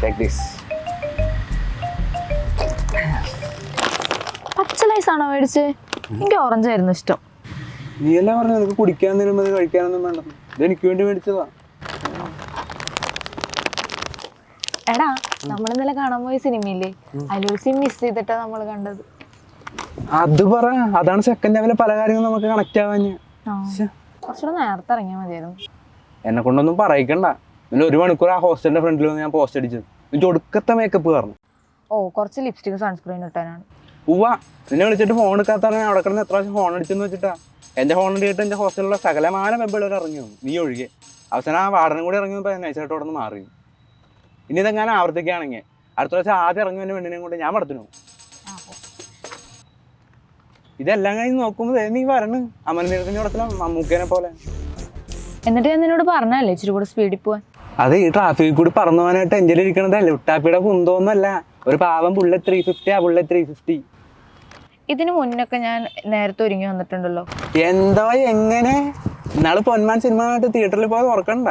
Take this. പച്ച ലൈസാണോ മേടിച്ചേ? എനിക്ക് orange ആയിരുന്നു ഇഷ്ടം. നീ എല്ലാം പറഞ്ഞു നിനക്ക് കുടിക്കാനും മതി കഴിക്കാനൊന്നും വേണ്ടെന്ന്. ഇത് എനിക്ക് വേണ്ടി മേടിച്ചതാ. എടാ നമ്മൾ ഇന്നലെ കാണാൻ പോയ സിനിമയില്ലേ, അതിലൊരു സീൻ മിസ് ചെയ്തിട്ടാ നമ്മൾ കണ്ടത്. അത് പറ, അതാണ് സെക്കൻഡ് ലെവലിലെ പല കാര്യങ്ങളും നമുക്ക് കണക്ട് ആവാൻ. കുറച്ചുകൂടെ നേരത്തെ ഇറങ്ങിയാൽ മതിയായിരുന്നു. എന്നെ കൊണ്ടൊന്നും പറയിക്കണ്ട. പിന്നെ 1 മണിക്കൂർ ആ ഹോസ്റ്റലിന്റെ ഫ്രണ്ടിൽ വന്ന് ഞാൻ പോസ്റ്റ് അടിച്ചത്. എനിക്ക് ഒടുക്കത്തെ മേക്കപ്പ് പറഞ്ഞു. ഓ, കുറച്ച് ലിപ്സ്റ്റിക് സൺസ്ക്രീൻ ഇട്ടാനാണ്. ഉവ്വ, നിന്നെ വിളിച്ചിട്ട് ഫോൺ എടുക്കാത്താണ് ഞാൻ അവിടെ കിടന്ന് എത്ര പ്രാവശ്യം ഫോൺ അടിച്ചെന്ന് വെച്ചിട്ടാ. എൻ്റെ ഫോൺ അടിച്ചിട്ട് എൻ്റെ ഹോസ്റ്റലിലുള്ള സകലമാന പെമ്പിള്ളേർ ഇറങ്ങി വന്നു, നീ ഒഴികെ. അവസാനം ആ വാർഡനും കൂടി ഇറങ്ങി വന്നപ്പോൾ നൈസായിട്ട് അവിടെ നിന്ന് മാറി. ഇനി ഇതെങ്ങനെ ആവർത്തിക്കുകയാണെങ്കിൽ അടുത്ത പ്രാവശ്യം ആദ്യം ഇറങ്ങി എൻ്റെ പെണ്ണിനെ കൊണ്ട് ഞാൻ പടത്തിനു. ഇതെല്ലാം കഴിഞ്ഞ് നോക്കുമ്പോൾ നീ വരണ് അമരനീരത്തിൻ്റെ പടത്തില മമ്മൂക്കേനെ പോലെ. എന്നിട്ട് ഞാൻ നിന്നോട് പറഞ്ഞല്ലേ ഇച്ചിരി കൂടെ സ്പീഡിൽ പോവാൻ. അത് ഈ ട്രാഫിക്കിൽ കൂടി പറന്നു പോകാനായിട്ട് എൻ്റെ ഇരിക്കണതല്ലേ, ഉട്ടാപ്പിയുടെ കുന്തോന്നല്ല. ഒരു പാവം ബുള്ളറ്റ് 350 ആ ബുള്ളറ്റ് 350. ഇതിന് മുന്നൊക്കെ ഞാൻ നേരത്തെ ഒരുങ്ങി വന്നിട്ടുണ്ടല്ലോ. എന്തോ എങ്ങനെ ഇന്നാള് പൊന്മാൻ സിനിമ ആയിട്ട് തിയേറ്ററിൽ പോയത് ഓർക്കണ്ട.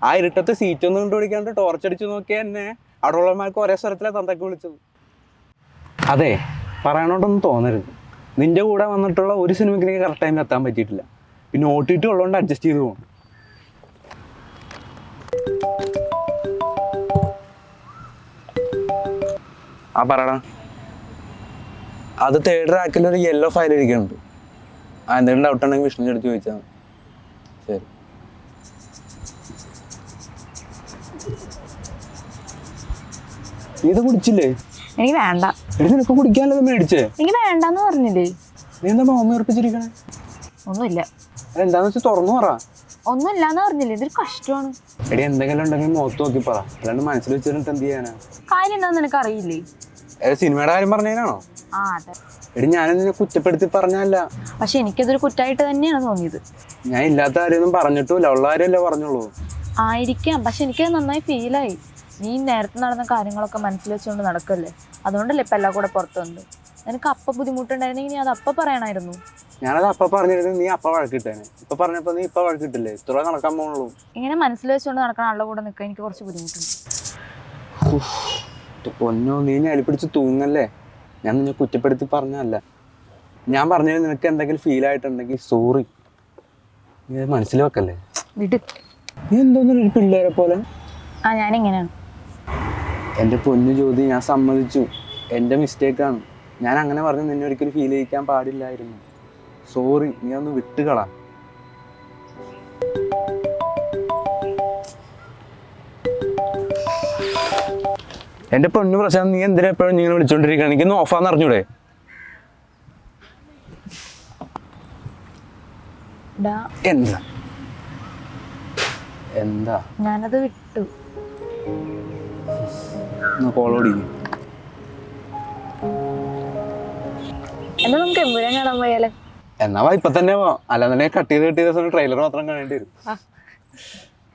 ആ ഇരുട്ടത്ത് സീറ്റൊന്നും കണ്ടുപിടിക്കാണ്ട് ടോർച്ചടിച്ച് നോക്കിയാൽ എന്നെ അവിടെ ഉള്ളവന്മാർക്ക് ഒരേ സ്വരത്തിലാണ് തന്തക്ക് വിളിച്ചത്. അതെ, പറയണോണ്ടൊന്നും തോന്നരുത്. നിന്റെ കൂടെ വന്നിട്ടുള്ള ഒരു സിനിമയ്ക്ക് എനിക്ക് കറക്റ്റ് ടൈമിൽ എത്താൻ പറ്റിയിട്ടില്ല. പിന്നെ OTT ഉള്ളതുകൊണ്ട് അഡ്ജസ്റ്റ് ചെയ്ത് പോകും. ആ പറയടാ. അത് 3rd റാക്കിൽ ഒരു യെല്ലോ ഫയൽ ഇരിക്കുന്നുണ്ട്. എന്തെങ്കിലും ഡൗട്ട് ഉണ്ടെങ്കിൽ വിഷ്ണു എടുത്ത് ചോദിച്ചാൽ മതി. ശരി. ഇത് കുടിച്ചില്ലേ? എനിക്ക് വേണ്ട. നിനക്ക് കുടിക്കാനത് മേടിച്ചേ? എനിക്ക് വേണ്ടെന്ന് പറഞ്ഞില്ലേ. നീ എന്താ മോമ ഉറപ്പിച്ചിരിക്കണേ? ഒന്നുമില്ല. എന്താന്ന് വെച്ചാൽ തുറന്നു പറ. ഒന്നുമില്ലാന്ന് പറഞ്ഞില്ലേ, ഇതൊരു കഷ്ടമാണ്. എടി എന്തെങ്കിലും ഉണ്ടെങ്കിൽ മുഖത്ത് നോക്കി പറ, അല്ലാണ്ട് മനസ്സിൽ വെച്ചിട്ട് എന്ത് ചെയ്യാനാ? കാര്യം എന്താന്ന് നിനക്ക് അറിയില്ലേ? സിനിമയുടെ കാര്യം പറഞ്ഞതിനാണോ? ആ അതെ. എടി ഞാനെന്നെ കുറ്റപ്പെടുത്തി പറഞ്ഞല്ല. പക്ഷെ എനിക്കതൊരു കുറ്റമായിട്ട് തന്നെയാണ് തോന്നിയത്. ഞാൻ ഇല്ലാത്ത കാര്യമൊന്നും പറഞ്ഞിട്ടില്ല, ഉള്ള കാര്യമല്ലേ പറഞ്ഞുള്ളൂ. ആയിരിക്കാം, പക്ഷെ എനിക്കത് നന്നായി ഫീലായി. നീ നേരത്തെ നടന്ന കാര്യങ്ങളൊക്കെ മനസ്സിൽ വെച്ചുകൊണ്ട് നടക്കല്ലേ, അതുകൊണ്ടല്ലേ ഇപ്പം എല്ലാം കൂടെ പുറത്തു വന്നത്. നിനക്ക് അപ്പം ബുദ്ധിമുട്ടുണ്ടായിരുന്നെങ്കിൽ നീ അത് അപ്പം പറയണമായിരുന്നു. ഞാനത് അപ്പം പറഞ്ഞിരുന്നു, നീ അപ്പം വഴക്കിട്ടേനെ. ഇപ്പം പറഞ്ഞപ്പോൾ നീ ഇപ്പം വഴക്കിട്ടില്ലേ? ഇത്ര നടക്കാൻ പോകുള്ളൂ. ഇങ്ങനെ മനസ്സിൽ വെച്ചുകൊണ്ട് നടക്കാൻ ആളുടെ കൂടെ നിൽക്കാൻ എനിക്ക് കുറച്ച് ബുദ്ധിമുട്ടുണ്ട്. പൊന്നോ, നീ ഞാൻ പിടിച്ച് തൂങ്ങല്ലേ. ഞാൻ നിന്നെ കുറ്റപ്പെടുത്തി പറഞ്ഞല്ല. ഞാൻ പറഞ്ഞത് നിനക്ക് എന്തെങ്കിലും ഫീൽ ആയിട്ടുണ്ടെങ്കിൽ സോറി, നീ മനസ്സിൽ വെക്കല്ലേ. വിട്. നീ എന്തോന്നൊരു പിള്ളേരെ പോലെ. ഞാനിങ്ങനെയാണ്. എൻ്റെ പൊന്നു ജ്യോതി, ഞാൻ സമ്മതിച്ചു, എൻ്റെ മിസ്റ്റേക്കാണ്. ഞാൻ അങ്ങനെ പറഞ്ഞു നിന്നെ ഒരിക്കലും ഫീൽ ചെയ്യിക്കാൻ പാടില്ലായിരുന്നു. സോറി, നീ ഒന്ന് വിട്ടുകളാ. എൻ്റെ പൊന്നു പ്രശ്നം, നീ എന്തിനാ എപ്പോഴും നിങ്ങൾ വിളിച്ചോണ്ടിരിക്കണം? എനിക്കൊന്ന് ഓഫാന്ന് അറിഞ്ഞൂടെ? എന്താ എന്താ ഞാനത് വിട്ടു. കോളോടി. എന്നാ നമുക്ക് എമ്പുരാൻ കാണാൻ പോയാലേ? എന്നാ ഇപ്പൊ തന്നെ പോവാം. അല്ലാതെ കട്ട് ചെയ്ത് ട്രെയിലർ മാത്രം കാണേണ്ടി വരും.